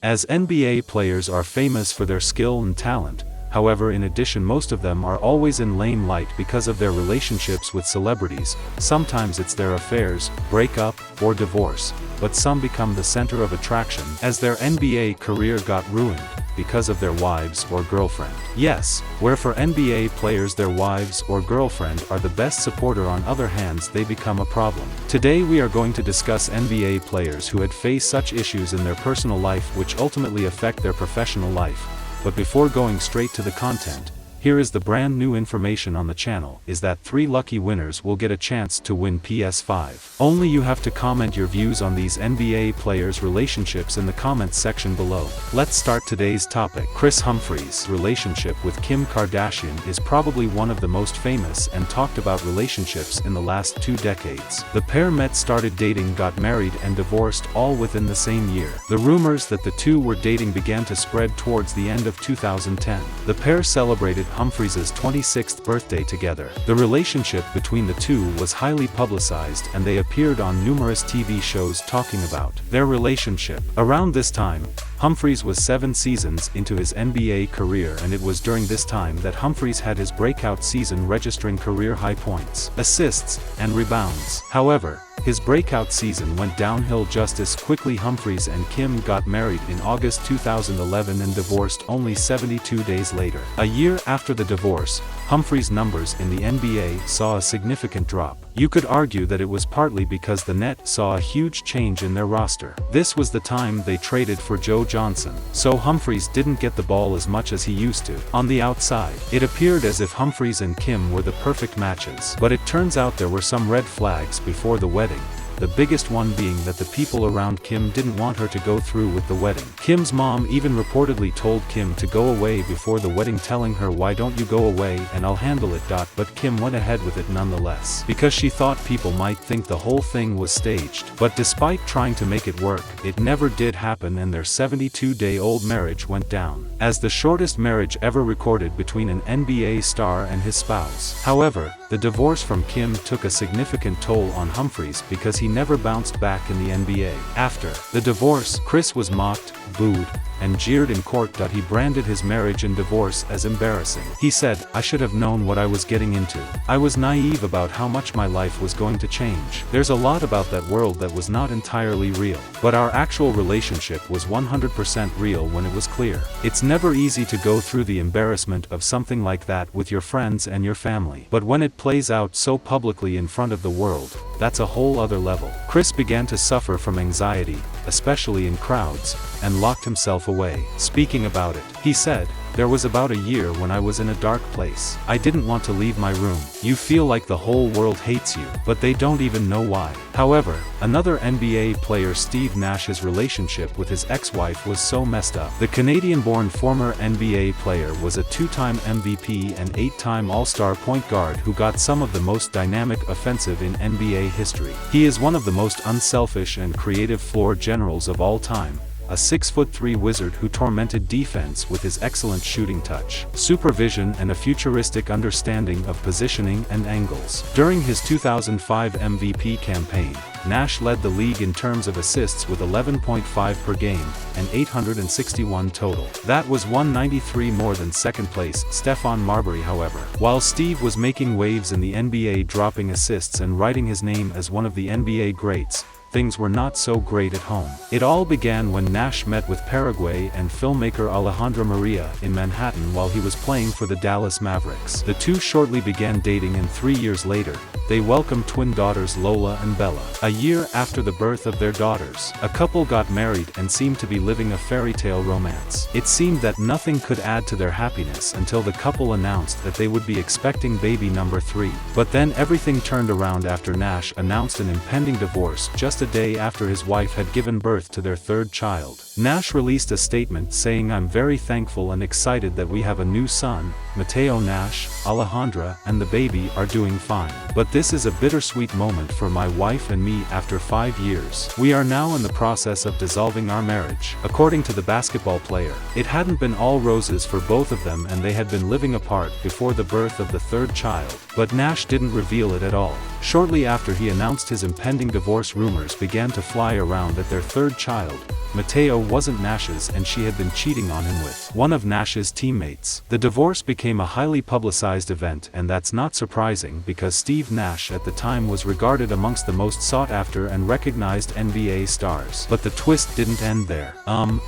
As NBA players are famous for their skill and talent, however, in addition, most of them are always in lame light because of their relationships with celebrities. Sometimes it's their affairs, breakup, or divorce, but some become the center of attraction as their NBA career got ruined because of their wives or girlfriend. Yes, where for NBA players their wives or girlfriend are the best supporter, on other hands they become a problem. Today we are going to discuss NBA players who had faced such issues in their personal life which ultimately affect their professional life. But before going straight to the content, here is the brand new information on the channel, is that 3 lucky winners will get a chance to win PS5. Only you have to comment your views on these NBA players' relationships in the comments section below. Let's start today's topic. Kris Humphries' relationship with Kim Kardashian is probably one of the most famous and talked about relationships in the last 2 decades. The pair met, started dating, got married and divorced all within the same year. The rumors that the two were dating began to spread towards the end of 2010. The pair celebrated Humphries' 26th birthday together. The relationship between the two was highly publicized and they appeared on numerous TV shows talking about their relationship. Around this time, Humphries was 7 seasons into his NBA career, and it was during this time that Humphries had his breakout season, registering career-high points, assists, and rebounds. However, his breakout season went downhill just as quickly. Humphries and Kim got married in August 2011 and divorced only 72 days later. A year after the divorce, Humphries' numbers in the NBA saw a significant drop. You could argue that it was partly because the Nets saw a huge change in their roster. This was the time they traded for Joe Johnson, so Humphries didn't get the ball as much as he used to. On the outside, it appeared as if Humphries and Kim were the perfect matches, but it turns out there were some red flags before the wedding. The biggest one being that the people around Kim didn't want her to go through with the wedding. Kim's mom even reportedly told Kim to go away before the wedding, telling her, "Why don't you go away and I'll handle it." But Kim went ahead with it nonetheless, because she thought people might think the whole thing was staged. But despite trying to make it work, it never did happen, and their 72-day-old marriage went down as the shortest marriage ever recorded between an NBA star and his spouse. However, the divorce from Kim took a significant toll on Humphries because he never bounced back in the NBA. After the divorce, Kris was mocked, booed, and jeered in court. He branded his marriage and divorce as embarrassing. He said, "I should have known what I was getting into. I was naive about how much my life was going to change. There's a lot about that world that was not entirely real. But our actual relationship was 100% real when it was clear." It's never easy to go through the embarrassment of something like that with your friends and your family. But when it plays out so publicly in front of the world, that's a whole other level. Kris began to suffer from anxiety, especially in crowds, and locked himself away. Speaking about it, he said, "There was about a year when I was in a dark place. I didn't want to leave my room. You feel like the whole world hates you, but they don't even know why." However, another NBA player, Steve Nash's relationship with his ex-wife was so messed up. The Canadian-born former NBA player was a 2-time MVP and 8-time All-Star point guard who got some of the most dynamic offensive in NBA history. He is one of the most unselfish and creative floor generals of all time, a 6'3" wizard who tormented defense with his excellent shooting touch, supervision, and a futuristic understanding of positioning and angles. During his 2005 MVP campaign, Nash led the league in terms of assists with 11.5 per game, and 861 total. That was 193 more than second place Stephon Marbury. However, while Steve was making waves in the NBA, dropping assists and writing his name as one of the NBA greats, things were not so great at home. It all began when Nash met with Paraguay and filmmaker Alejandra Maria in Manhattan while he was playing for the Dallas Mavericks. The two shortly began dating, and 3 years later, they welcomed twin daughters Lola and Bella. A year after the birth of their daughters, a couple got married and seemed to be living a fairy tale romance. It seemed that nothing could add to their happiness until the couple announced that they would be expecting baby number 3. But then everything turned around after Nash announced an impending divorce just a day after his wife had given birth to their 3rd child. Nash released a statement saying, "I'm very thankful and excited that we have a new son, Mateo Nash, Alejandra, and the baby are doing fine. But this is a bittersweet moment for my wife and me after 5 years. We are now in the process of dissolving our marriage." According to the basketball player, it hadn't been all roses for both of them, and they had been living apart before the birth of the 3rd child. But Nash didn't reveal it at all. Shortly after he announced his impending divorce, rumors began to fly around that their 3rd child, Mateo, wasn't Nash's and she had been cheating on him with one of Nash's teammates. The divorce became a highly publicized event, and that's not surprising because Steve Nash at the time was regarded amongst the most sought-after and recognized NBA stars. But the twist didn't end there.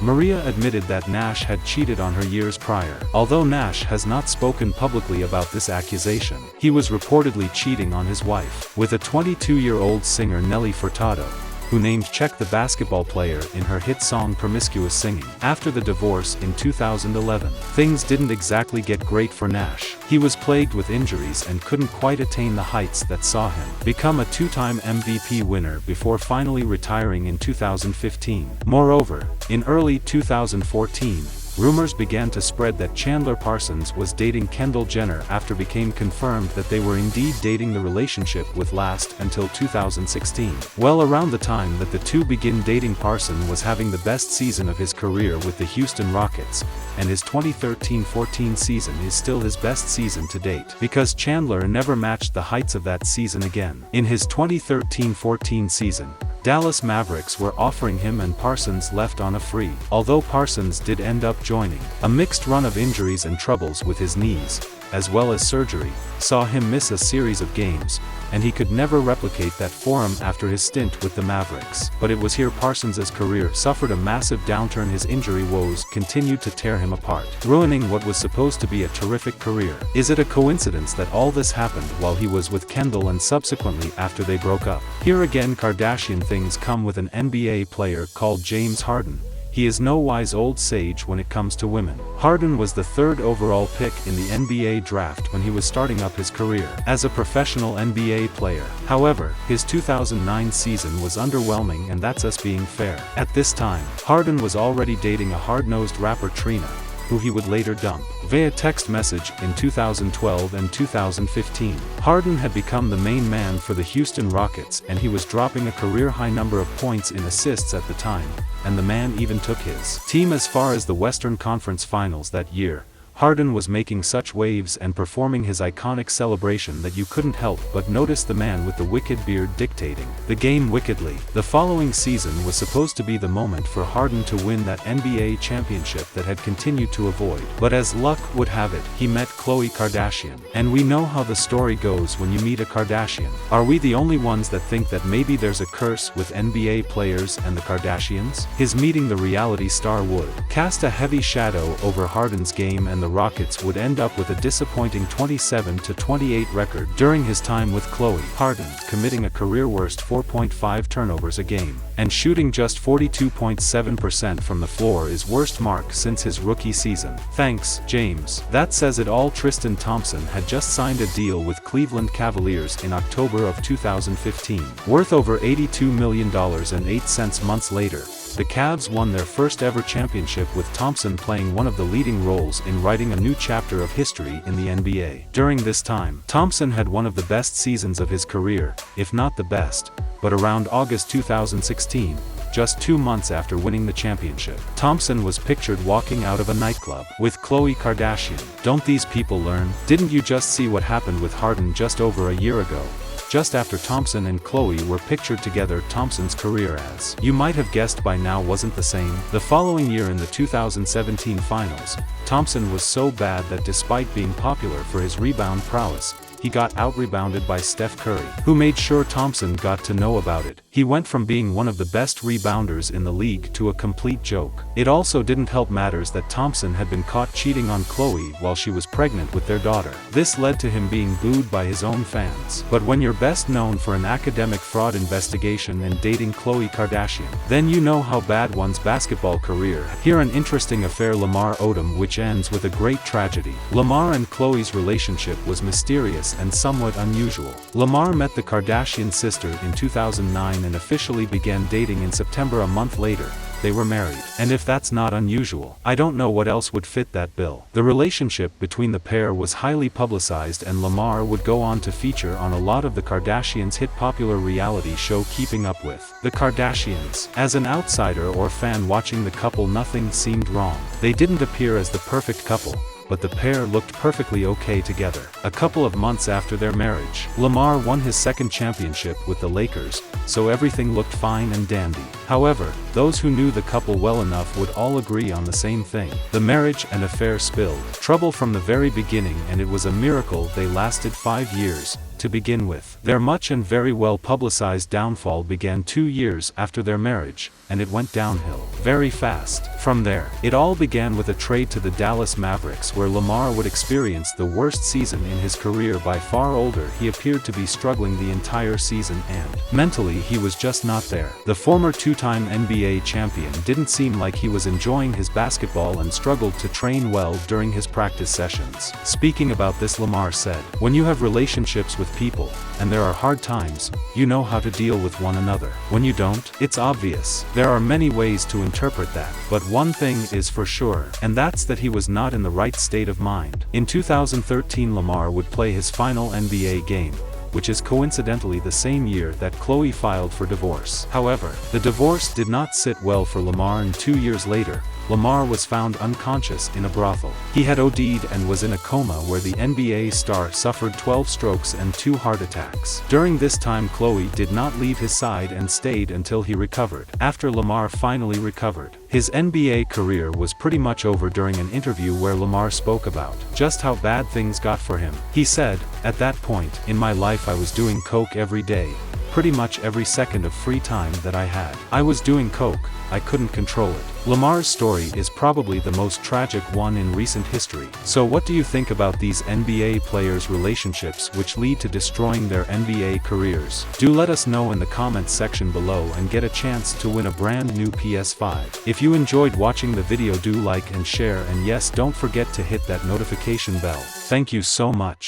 Maria admitted that Nash had cheated on her years prior. Although Nash has not spoken publicly about this accusation, he was reportedly cheating on his wife with a 22-year-old singer Nelly Furtado, who named Check the Basketball Player in her hit song Promiscuous Singing. After the divorce in 2011, things didn't exactly get great for Nash. He was plagued with injuries and couldn't quite attain the heights that saw him become a two-time MVP winner before finally retiring in 2015. Moreover, in early 2014, rumors began to spread that Chandler Parsons was dating Kendall Jenner after became confirmed that they were indeed dating. The relationship would last until 2016. Well, around the time that the two begin dating, Parsons was having the best season of his career with the Houston Rockets, and his 2013-14 season is still his best season to date, because Chandler never matched the heights of that season again. In his 2013-14 season, Dallas Mavericks were offering him and Parsons left on a free, although Parsons did end up joining. A mixed run of injuries and troubles with his knees, as well as surgery, saw him miss a series of games, and he could never replicate that form after his stint with the Mavericks. But it was here Parsons' career suffered a massive downturn. His injury woes continued to tear him apart, ruining what was supposed to be a terrific career. Is it a coincidence that all this happened while he was with Kendall and subsequently after they broke up? Here again, Kardashian things come with an NBA player called James Harden. He is no wise old sage when it comes to women. Harden was the 3rd overall pick in the NBA draft when he was starting up his career as a professional NBA player. However, his 2009 season was underwhelming, and that's us being fair. At this time, Harden was already dating a hard-nosed rapper, Trina, who he would later dump via text message in 2012 and 2015. Harden had become the main man for the Houston Rockets, and he was dropping a career-high number of points in assists at the time, and the man even took his team as far as the Western Conference Finals that year. Harden was making such waves and performing his iconic celebration that you couldn't help but notice the man with the wicked beard dictating the game wickedly. The following season was supposed to be the moment for Harden to win that NBA championship that had continued to avoid. But as luck would have it, he met Khloe Kardashian. And we know how the story goes when you meet a Kardashian. Are we the only ones that think that maybe there's a curse with NBA players and the Kardashians? His meeting the reality star would cast a heavy shadow over Harden's game, and the Rockets would end up with a disappointing 27-28 record during his time with Khloe. Harden committing a career-worst 4.5 turnovers a game, and shooting just 42.7% from the floor, is worst mark since his rookie season. Thanks, James. That says it all. Tristan Thompson had just signed a deal with Cleveland Cavaliers in October of 2015, worth over $82 million, and 8 months later, the Cavs won their first ever championship with Thompson playing one of the leading roles in writing a new chapter of history in the NBA. During this time, Thompson had one of the best seasons of his career, if not the best. But around August 2016, just 2 months after winning the championship, Thompson was pictured walking out of a nightclub with Khloe Kardashian. Don't these people learn? Didn't you just see what happened with Harden just over a year ago? Just after Thompson and Khloe were pictured together, Thompson's career, as you might have guessed by now, wasn't the same. The following year in the 2017 finals, Thompson was so bad that despite being popular for his rebound prowess, he got out-rebounded by Steph Curry, who made sure Thompson got to know about it. He went from being one of the best rebounders in the league to a complete joke. It also didn't help matters that Thompson had been caught cheating on Khloe while she was pregnant with their daughter. This led to him being booed by his own fans. But when you're best known for an academic fraud investigation and dating Khloe Kardashian, then you know how bad one's basketball career. Here an interesting affair, Lamar Odom, which ends with a great tragedy. Lamar and Khloe's relationship was mysterious and somewhat unusual. Lamar met the Kardashian sister in 2009 and officially began dating in September. A month later, they were married. And if that's not unusual, I don't know what else would fit that bill. The relationship between the pair was highly publicized, and Lamar would go on to feature on a lot of the Kardashians' hit popular reality show Keeping Up with the Kardashians. As an outsider or fan watching the couple, nothing seemed wrong. They didn't appear as the perfect couple, but the pair looked perfectly okay together. A couple of months after their marriage, Lamar won his second championship with the Lakers, so everything looked fine and dandy. However, those who knew the couple well enough would all agree on the same thing. The marriage and affair spilled trouble from the very beginning, and it was a miracle they lasted 5 years. To begin with, their much and very well publicized downfall began 2 years after their marriage, and it went downhill very fast. From there, it all began with a trade to the Dallas Mavericks, where Lamar would experience the worst season in his career by far. Older, he appeared to be struggling the entire season, and mentally he was just not there. The former two-time NBA champion didn't seem like he was enjoying his basketball and struggled to train well during his practice sessions. Speaking about this, Lamar said, "When you have relationships with people, and there are hard times, you know how to deal with one another. When you don't, it's obvious." There are many ways to interpret that, but one thing is for sure, and that's that he was not in the right state of mind. In 2013, Lamar would play his final NBA game, which is coincidentally the same year that Khloe filed for divorce. However, the divorce did not sit well for Lamar, and 2 years later, Lamar was found unconscious in a brothel. He had OD'd and was in a coma, where the NBA star suffered 12 strokes and 2 heart attacks. During this time, Khloe did not leave his side and stayed until he recovered. After Lamar finally recovered, his NBA career was pretty much over. During an interview where Lamar spoke about just how bad things got for him, he said, "At that point in my life I was doing coke every day. Pretty much every second of free time that I had, I was doing coke. I couldn't control it." Lamar's story is probably the most tragic one in recent history. So what do you think about these NBA players' relationships which lead to destroying their NBA careers? Do let us know in the comments section below and get a chance to win a brand new PS5. If you enjoyed watching the video, do like and share, and yes, don't forget to hit that notification bell. Thank you so much.